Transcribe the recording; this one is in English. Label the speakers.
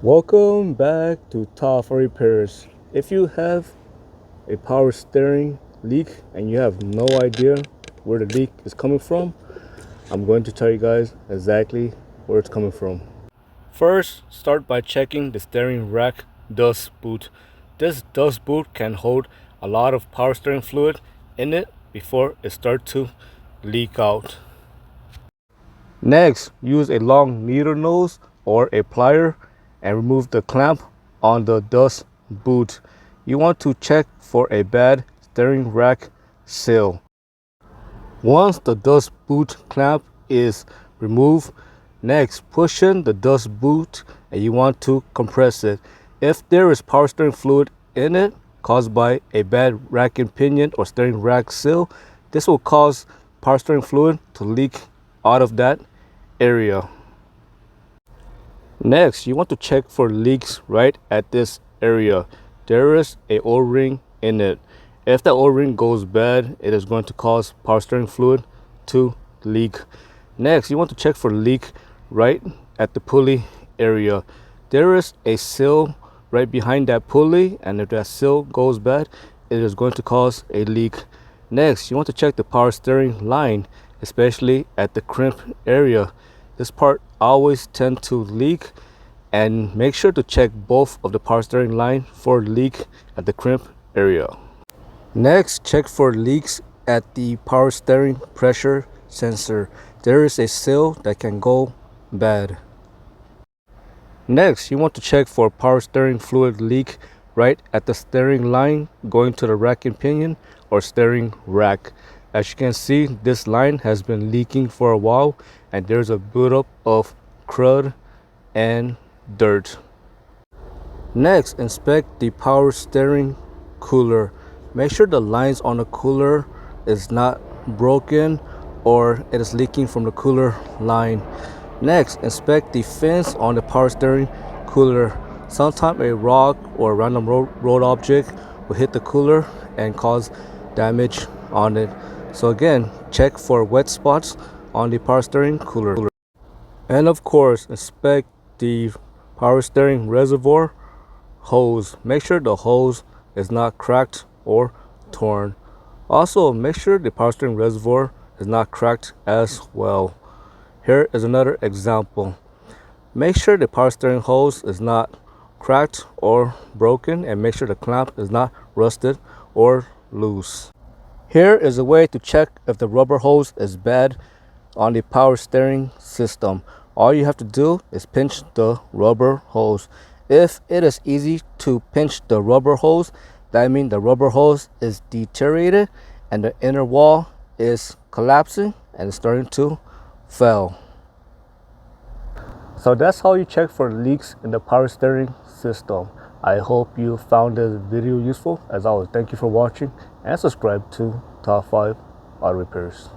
Speaker 1: Welcome back to Top 4 Repairs. If you have a power steering leak and you have no idea where the leak is coming from, I'm going to tell you guys exactly where it's coming from. First, start by checking the steering rack dust boot. This dust boot can hold a lot of power steering fluid in it before it starts to leak out. Next, use a long needle nose or a plier and remove the clamp on the dust boot. You want to check for a bad steering rack seal. Once the dust boot clamp is removed, next push in the dust boot and you want to compress it. If there is power steering fluid in it caused by a bad rack and pinion or steering rack seal, this will cause power steering fluid to leak out of that area. Next, you want to check for leaks right at this area. There is a O-ring in it. If the O-ring goes bad, it is going to cause power steering fluid to leak. Next, you want to check for leak right at the pulley area. There is a seal right behind that pulley, and if that seal goes bad, it is going to cause a leak. Next, you want to check the power steering line, especially at the crimp area. This part always tends to leak, and make sure to check both of the power steering line for leak at the crimp area. Next, check for leaks at the power steering pressure sensor. There is a seal that can go bad. Next, you want to check for power steering fluid leak right at the steering line going to the rack and pinion or steering rack. As you can see, this line has been leaking for a while and there's a buildup of crud and dirt. Next, inspect the power steering cooler. Make sure the lines on the cooler is not broken or it is leaking from the cooler line. Next, inspect the fins on the power steering cooler. Sometimes a rock or a random road object will hit the cooler and cause damage on it. So again, check for wet spots on the power steering cooler. And of course, inspect the power steering reservoir hose. Make sure the hose is not cracked or torn. Also, make sure the power steering reservoir is not cracked as well. Here is another example. Make sure the power steering hose is not cracked or broken, and make sure the clamp is not rusted or loose. Here is a way to check if the rubber hose is bad on the power steering system. All you have to do is pinch the rubber hose. If it is easy to pinch the rubber hose, that means the rubber hose is deteriorated and the inner wall is collapsing and it's starting to fail. So that's how you check for leaks in the power steering system. I hope you found this video useful. As always, thank you for watching and subscribe to Top 5 Auto Repairs.